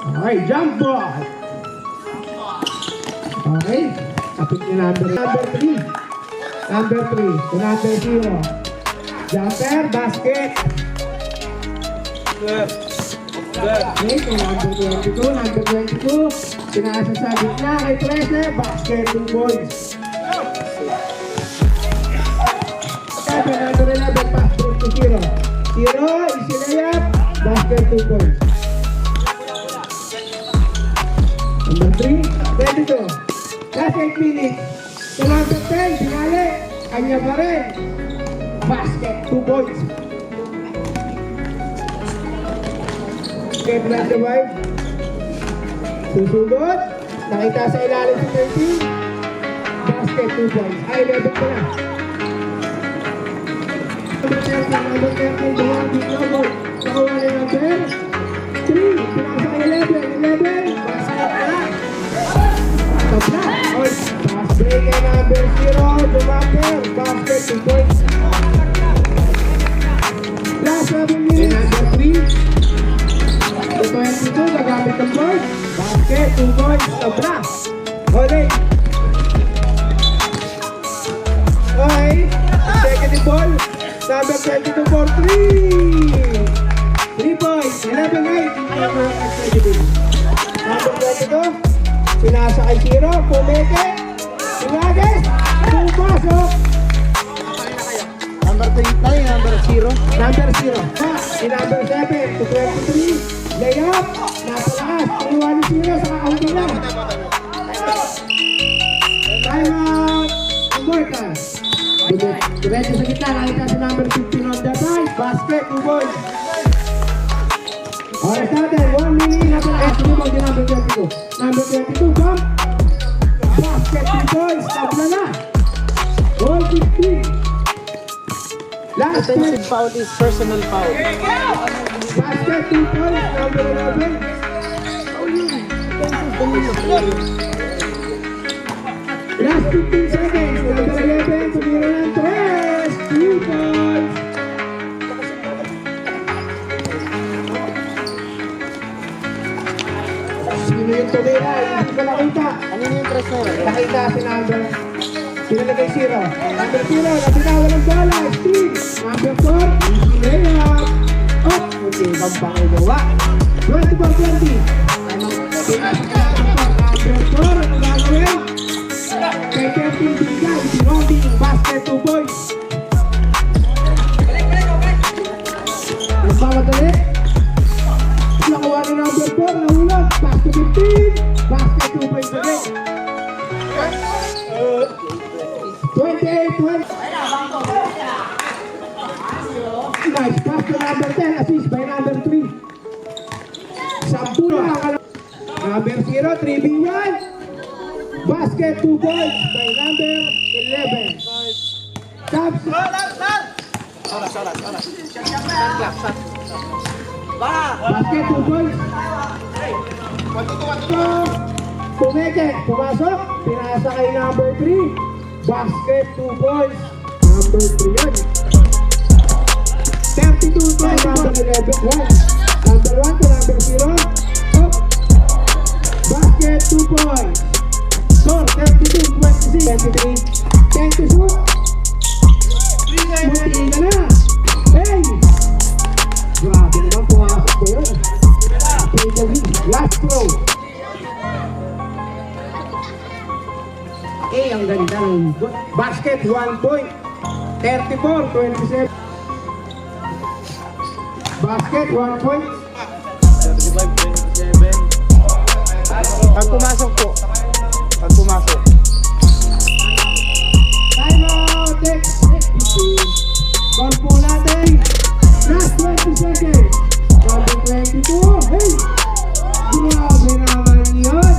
Okay, jump ball. Okay, kapit ni number 3. Number 3 to number 0. Jumper, basket. Okay, to number 22. Sinasa sa gitna kay Trece, basket 2 points. Okay, number 11, pass through to 0. 0, easy layup, basket 2 points. Number 3, 22. Last 8 minutes. To number 10, finale. Kanya pa rin. Basket, 2 points. Okay, plan the wife. Susugod. Nakita sa ilalim si 13. Basket, 2 points. Ay, 11 ko na. Number 13, buwan, bigla, nakuha na number 3. Pinasa kay 11. Basket na. Top na. Pass break kay number 0. Jumper. Basket, 2 points. Last 7 minutes. Number 3. 22, gagamit ng board. Basket, 2 points. Top na. Holding. Okay. Second ball. Number 22 for 3. 3 points. 11-8. Number 22. Pinasa kay 0. Pumeke. Pinagis. Pumasok. Number 3 tayo, number 0. Number 0. Si number 7 to 23. Layup. Nasa lakas. Iwan ni 0 sa kakauti na. Time out. Important. Diretso sa gitna. Nakita si number 15 on the right. Basket. 2 points. Oras natin. 1 minute. Nasa lakas. Tumibog din number 22. Number 22. Bump. Basket. 2 points. Tabla na. Ball 15. Last Offensive foul is personal foul. basket 2 points, number 11. Last 15 seconds, number 11, tumira ng 3, 2 points. Sino yung tumira? Hindi ko nakita. Ano yung press na yun? Nakita si number. Pinalagay 0. Number 0, nabitawan ng bola. Steve. Number 4, easy layup. Oh, okay, bampang gawa. 24-20. Number 4, ano gagawin? Kay 13 bigay, si Robbie, basket 2 points. Nagmamadali. Nakuha ni number 4, nahulog. Pass to 15, basket 2 points again. 28-20. Nice pass to number 10, assist by number 3. Sampu na. Number 0, 3v1. Basket 2 points by number 11. Taps. Basket 2 points. Pumeke, pumasok. Pinasa kay number 3. Basket 2 points. Number 3 yan. 32-20. Number 11, 1. Number 1 to number 0. Oh. Basket 2 points. Score 32-26. 23. 10 to shoot. Muti ka na. Hey! Grabe naman pumasok ko yun. Last throw. Ang ganda ng basket, 1 point. 34-27. Basket, 1 point. 35-27. Pag pumasok po. Pag pumasok. Time out, next 15. Call po natin. Last 20 seconds. Number 22. Hey! Grabe naman yun.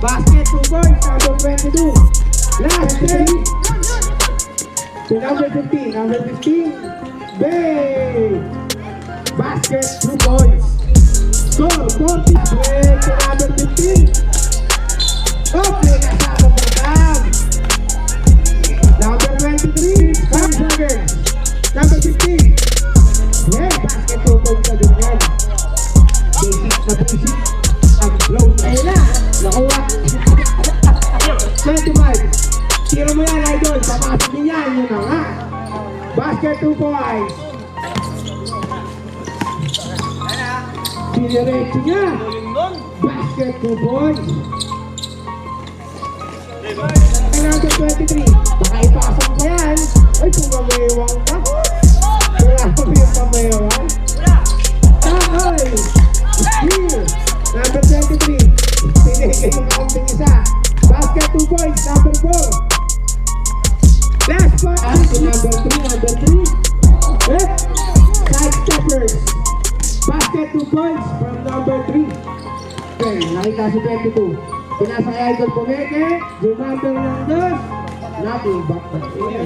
Basket, 2 points. Number 22. Last 3. To number 15. Number 15. Bang! Basket, 2 points. Score, 40. Break to number 15. Okay, kasama mo lang. Number 23. 5 seconds. Number 15. Yeah, basket, 2 points na din yan. Basic na basic. Basket 2 points. Diniretso niya. Basket 2 points. Number 23. Baka ipasok pa yan. Ay, pumamewang pa. Grabe yung pamewang. Takoy. Steal. Number 23. Pinigay yung kaunting isa. Basket 2 points. Number 4. Last point. Number 3. Side steppers. Basket 2 points from number 3. Okay, nakita si 22. Pinasa kay Idol Pumeke. Jumando ng dos. Nothing back back in.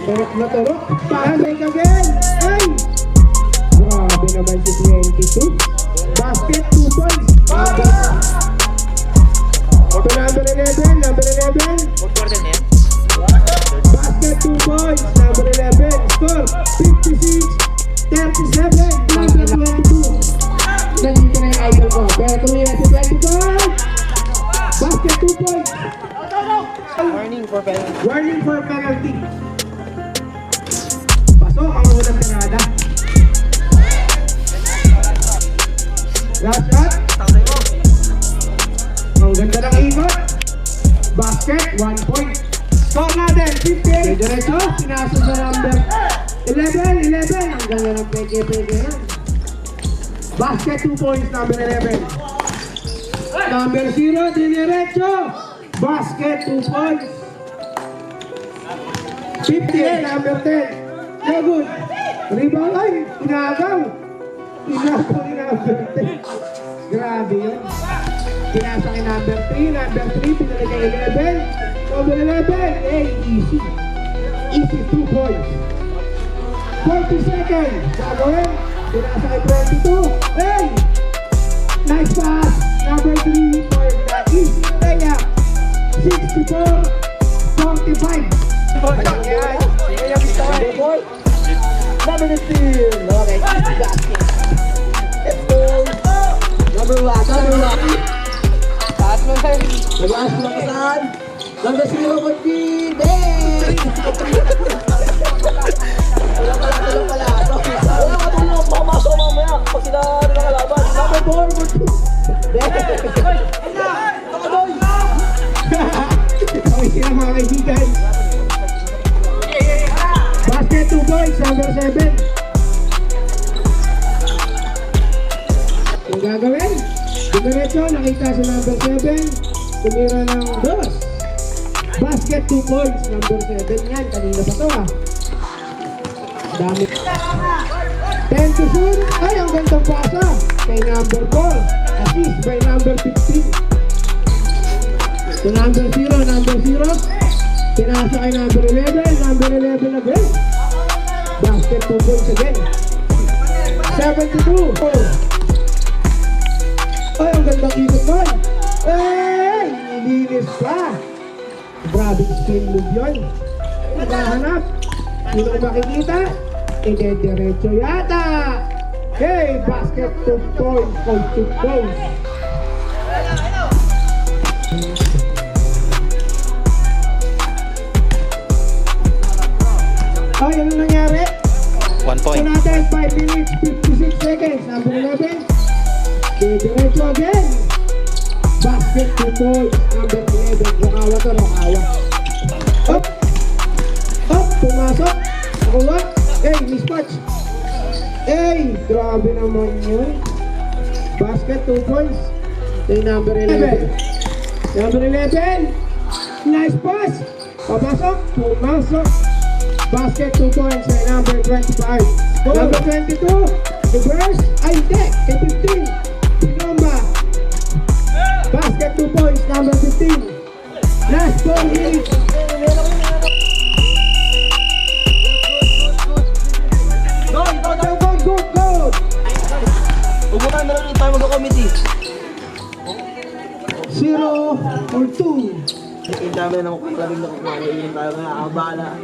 Turok na turok. Pahandling again. Ay! Grabe naman si 22. Basket 2 points. Ito number 11. Number 11. Basket 2 points. Number 11. Score 56-37. Number 22. Nandito na yung idol ko. Pero tumira si 22. Basket 2 points. Warning for penalty. Warning for penalty. Pasok ang unang pinada. Last shot. Ang ganda ng ikot. Basket, 1 point. Score natin, 58. Diretso, sinasod sa number 11. Ang ganda ng peke-peke yan. Basket 2 points, number 11. Number 0, diniretso. Basket 2 points. 58, number 10. No good. Rebound, ay, inagaw. Inagaw ni number 10. Grabe yun. Pinasa kay number 3. Number 3, pinalik kay 11. Number 11, hey, easy. Easy 2 points. 40 seconds. Gagawin. Pinasa kay 22. Hey! Nice pass. Number 3 for the easy layup. 64-45. Yan. Yan yung gusto ko eh. Number 15. Okay, easy basket. Let's go. Number 1. Taas mo tayo. Nag-aas mo ka saan? Number 0 for Pete. Hey! Tulong pala. Wala ka tulong. Makamasok mamaya. Pag sila rin ang kalaban. Number 4 for Pete. Okay sila mga kaibigan. Basket 2 points, number 7. Yung gagawin, dumiretso, nakita sa number 7. Tumira ng dos. Basket 2 points, number 7 yan. Kanina pa to ah. Dami. 10 to shoot. Ay, ang gandang pasa. Kay number 4. Assist by number 15. To number 0. Pinasa kay number 11. Number 11 again. Basket 2 points again. 72. Ay, ang gandang ikot doon. Ay, nilinis pa. Grabe skill move yun. Naghahanap. Sino makikita? Ide-diretso yata. Hey, basket 2 points. Coach 2 points. Ay, ano nangyari? 1 point. Ito natin, 5 minutes, 56 seconds. Number 11. Diretso again. Basket 2 points. Number 11. Rokawa to, rokawa. Up. Up. Pumasok. Nakuha. Hey, mismatch. Hey, grabe naman yun. Basket 2 points. Ito yung number 11. Number 11. Nice pass. Papasok. Pumasok. Basket 2 points kay number 25. Number 22, reverse, ay hindi, kay 15. Pinomba. Basket 2 points, number 15. Last 4 minutes. Good. Ubukan na lang tayo mag-committee. 0 or 2. Ang dami na naman kalabing na kumain tayo nga. Abala.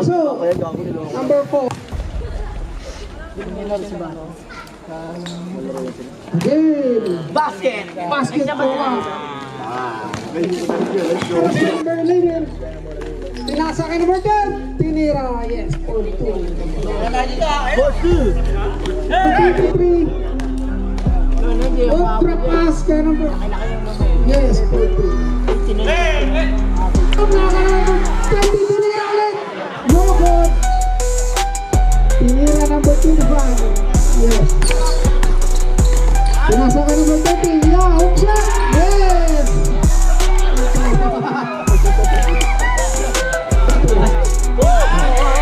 So, number 4. Again. Basket! Basket 4. Number 11. Tinasa kay number 10. Tinira. Yes. 4-2. 23. Ultra pass kay number. Yes. 4-2. Tinira ulit. No good. Tinira number 25. Yes. Tinasa kay number 30. Yeah. Hook shot. Yes.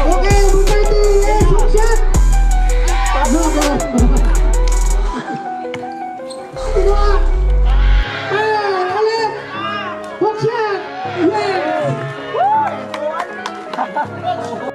Okay, number 30. Yes. Hook shot. No good. Dua. Ulit. Hook shot. Yes.